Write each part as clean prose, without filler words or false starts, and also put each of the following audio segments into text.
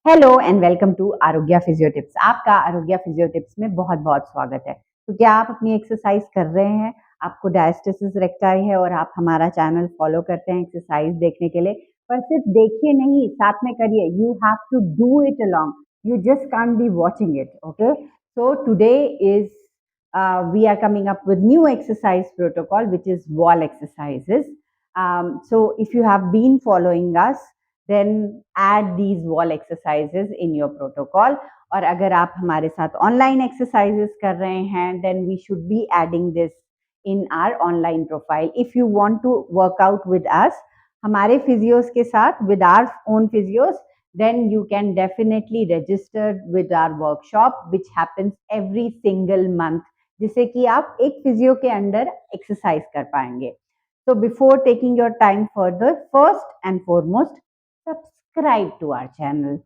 Hello and welcome to आरोग्या physio tips. आपका आरोग्या फिजियो टिप्स में बहुत बहुत स्वागत है। तो क्या आप अपनी एक्सरसाइज कर रहे हैं? आपको डायस्टेसिस रेक्टाई है और आप हमारा चैनल फॉलो करते हैं एक्सरसाइज देखने के लिए, पर सिर्फ देखिए नहीं, साथ में करिए। You have to do it along, you just can't be watching it. Okay, so today is we are coming up with new exercise protocol, which is wall exercises. So if you have been following us, then add these wall exercises in your protocol. और अगर आप हमारे साथ online exercises कर रहे हैं, then we should be adding this in our online profile. If you want to work out with us, हमारे physios के साथ, with our own physios, then you can definitely register with our workshop, which happens every single month, जिससे कि आप एक physio के under exercise कर पाएंगे. So before taking your time further, first and foremost, subscribe to our channel.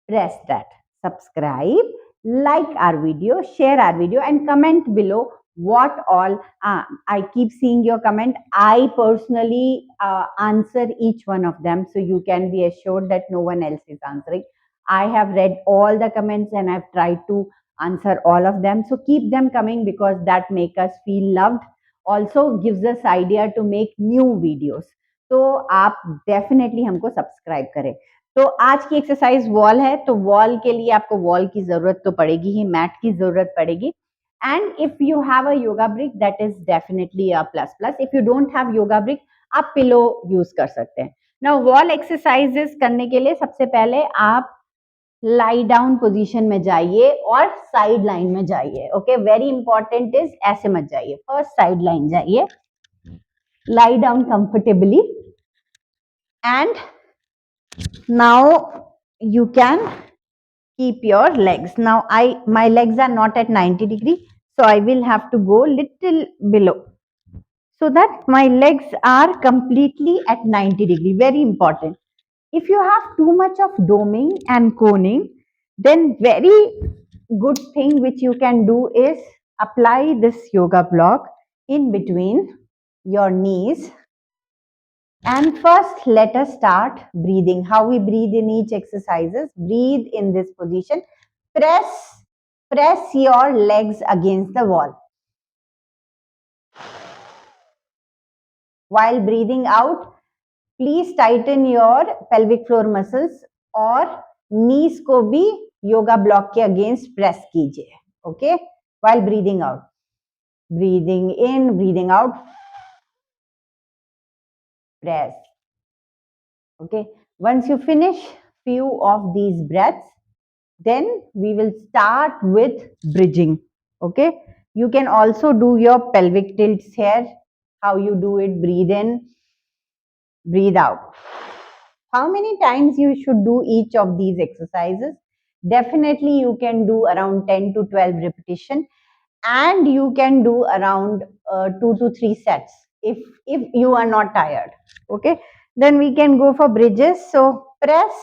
Press that subscribe, like our video, share our video, and comment below what all. I keep seeing your comment. I personally answer each one of them, so you can be assured that no one else is answering. I have read all the comments and I've tried to answer all of them. So keep them coming because that make us feel loved. Also gives us idea to make new videos. तो आप definitely हमको subscribe करें. तो आज की exercise wall है, तो wall के लिए आपको वॉल की जरूरत तो पड़ेगी ही, मैट की जरूरत पड़ेगी. And if you have a yoga brick, that is definitely a plus plus. If you don't have yoga brick, आप पिलो यूज कर सकते हैं. नाउ वॉल एक्सरसाइजेस करने के लिए सबसे पहले आप लाई डाउन पोजीशन में जाइए और साइड लाइन में जाइए. ओके, वेरी इंपॉर्टेंट इज ऐसे मत जाइए, फर्स्ट साइड लाइन जाइए, lie down comfortably, and now you can keep your legs. Now my legs are not at 90 degree, so I will have to go little below so that my legs are completely at 90 degree. Very important. If you have too much of doming and coning, then very good thing which you can do is apply this yoga block in between your knees. And first, let us start breathing. How we breathe in each exercises. Breathe in this position. Press your legs against the wall. While breathing out, please tighten your pelvic floor muscles और knees को भी yoga block के against press कीजिए. Okay? While breathing out. Breathing in, breathing out. Press. Okay, once you finish few of these breaths, then we will start with bridging. Okay, you can also do your pelvic tilts here. How you do it? Breathe in, breathe out. How many times you should do each of these exercises? Definitely you can do around 10 to 12 repetition, and you can do around 2 to 3 sets if you are not tired. Okay, then we can go for bridges. So press.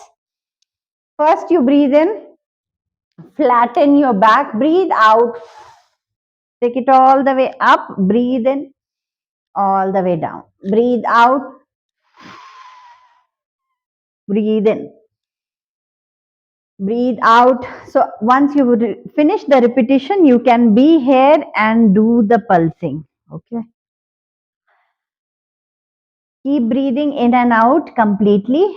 First you breathe in, flatten your back, breathe out, take it all the way up, breathe in, all the way down, breathe out, breathe in, breathe out. So once you finish the repetition, you can be here and do the pulsing. Okay, keep breathing in and out completely.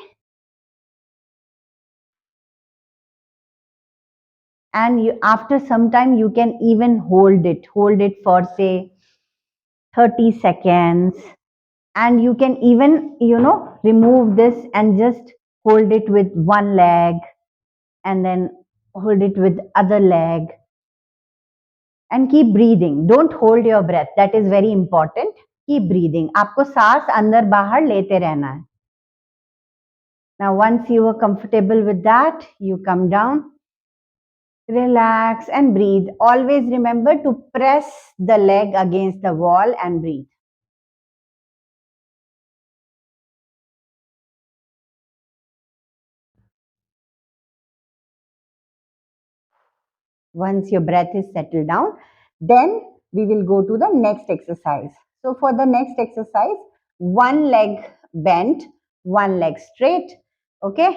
And after some time you can even hold it for say 30 seconds, and you can even remove this and just hold it with one leg and then hold it with other leg and keep breathing. Don't hold your breath, that is very important. Keep breathing. आपको सांस अंदर बाहर लेते रहना है. Now once you are comfortable with that, you come down, relax and breathe. Always remember to press the leg against the wall and breathe. Once your breath is settled down, then we will go to the next exercise. So for the next exercise, one leg bent, one leg straight. Okay,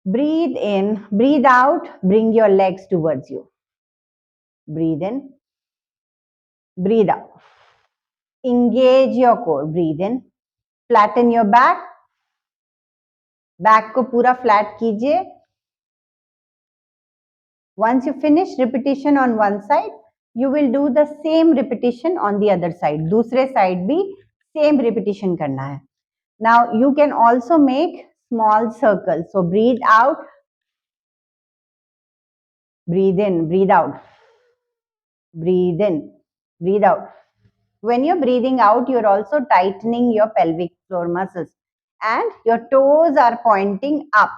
Breathe in, breathe out, bring your legs towards you. Breathe in, breathe out. Engage your core, breathe in. Flatten your back. Back को पूरा flat कीजिए. Once you finish repetition on one side, you will do the same repetition on the other side. दूसरे side भी same repetition करना है. Now you can also make small circles. So breathe out, breathe in, breathe out, breathe in, breathe out. When you're breathing out, you're also tightening your pelvic floor muscles and your toes are pointing up.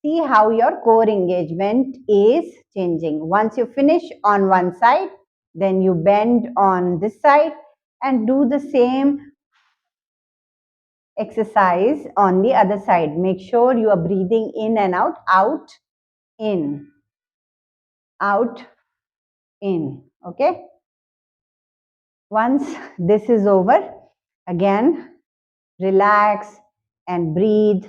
See how your core engagement is changing. Once you finish on one side, then you bend on this side and do the same exercise on the other side. Make sure you are breathing in and out, in, out, in. Okay? Once this is over, again, relax and breathe.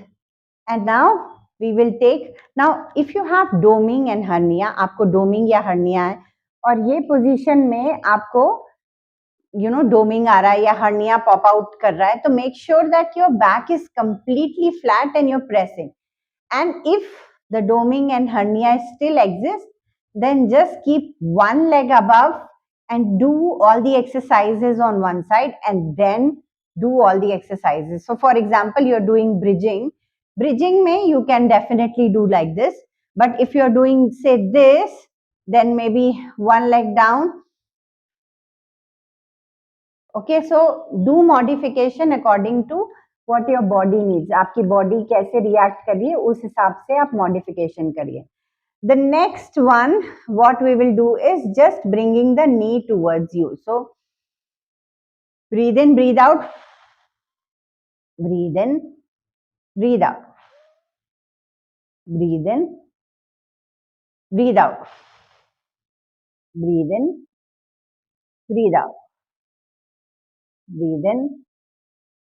And now we will take, now if you have doming and hernia, आपको doming या hernia है और ये position में आपको doming आ रहा है या hernia pop out कर रहा है, तो make sure that your back is completely flat and you're pressing. And if the doming and hernia still exist, then just keep one leg above and do all the exercises on one side and then do all the exercises. So for example, you're doing bridging. Bridging may you can definitely do like this. But if you're doing say this, then maybe one leg down. Okay, so do modification according to what your body needs. आपकी body कैसे react कर रही है उस हिसाब से आप modification करिए. The next one, what we will do is just bringing the knee towards you. So breathe in, breathe out, breathe in, breathe out, breathe in, breathe out, breathe in, breathe out, breathe in,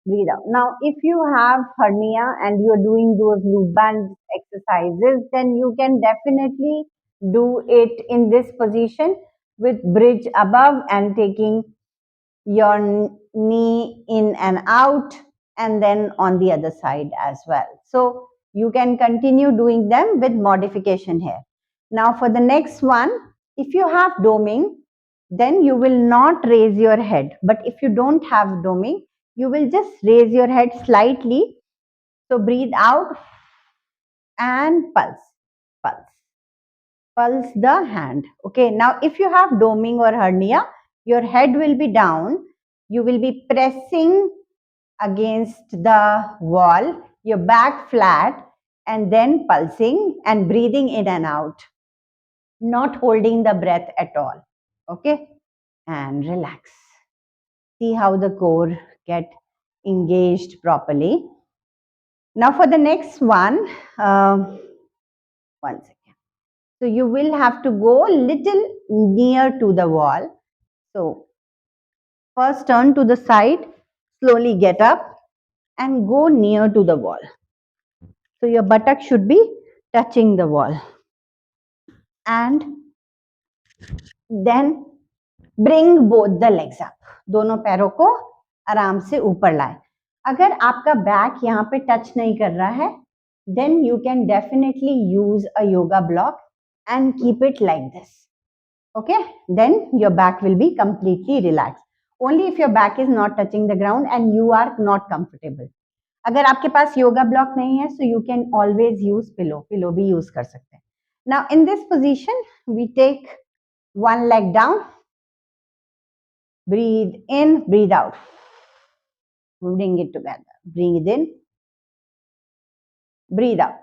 breathe out. Now, if you have hernia and you're doing those loop band exercises, then you can definitely do it in this position with bridge above and taking your knee in and out and then on the other side as well. So you can continue doing them with modification here. Now for the next one, if you have doming, then you will not raise your head. But if you don't have doming, you will just raise your head slightly. So breathe out and pulse, pulse, pulse the hand. Okay, now if you have doming or hernia, your head will be down. You will be pressing against the wall, your back flat, and then pulsing and breathing in and out, not holding the breath at all. Okay, and relax. See how the core get engaged properly. Now for the next one, one second. So you will have to go little near to the wall. So first turn to the side, slowly get up and go near to the wall. So your buttock should be touching the wall. And then bring both the legs up. दोनों पैरों को आराम से ऊपर लाए. अगर आपका back यहाँ पे टच नहीं कर रहा है, then you can definitely use a yoga block and keep it like this. Okay, then your back will be completely relaxed. Only if your back is not touching the ground and you are not comfortable. अगर आपके पास yoga block नहीं है, so you can always use pillow भी use कर सकते हैं. Now in this position, we take one leg down, breathe in, breathe out, bring it together, breathe in, breathe out.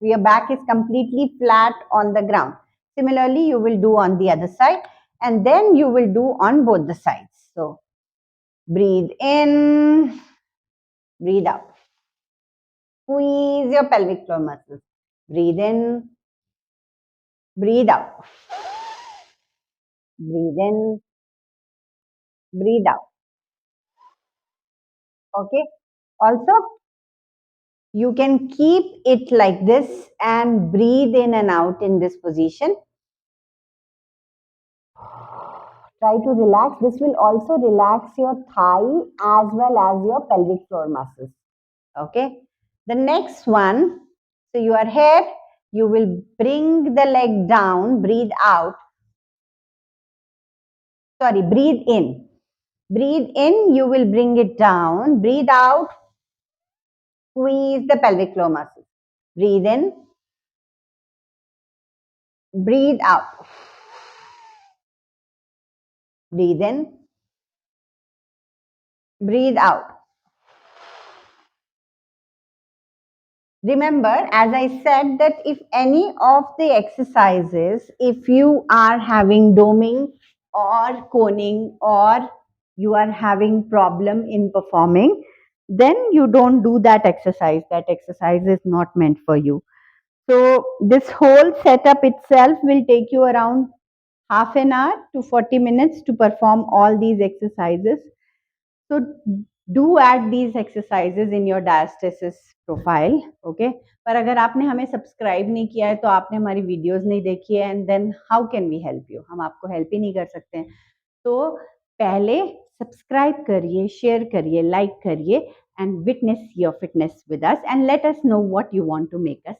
Your back is completely flat on the ground. Similarly, you will do on the other side and then you will do on both the sides. So breathe in, breathe out. Squeeze your pelvic floor muscles. Breathe in, breathe out. Breathe in, breathe out. Okay. Also, You can keep it like this and breathe in and out in this position. Try to relax. This will also relax your thigh as well as your pelvic floor muscles. Okay. The next one, so you are here, you will bring the leg down, breathe out. Sorry, breathe in. Breathe in, you will bring it down. Breathe out, squeeze the pelvic floor muscles. Breathe in, breathe out. Breathe in, breathe out. Remember, as I said, that if any of the exercises, if you are having doming or coning or you are having problem in performing, then you don't do that exercise. That exercise is not meant for you. So this whole setup itself will take you around half an hour to 40 minutes to perform all these exercises. So do add these exercises in your diastasis profile, okay? पर अगर आपने हमें subscribe नहीं किया है तो आपने हमारी वीडियोस नहीं देखी है and then how can we help you? हम आपको हेल्प ही नहीं कर सकते हैं। तो पहले सब्सक्राइब करिए, शेयर करिए, लाइक करिए and witness your fitness with us and let us know what you want to make us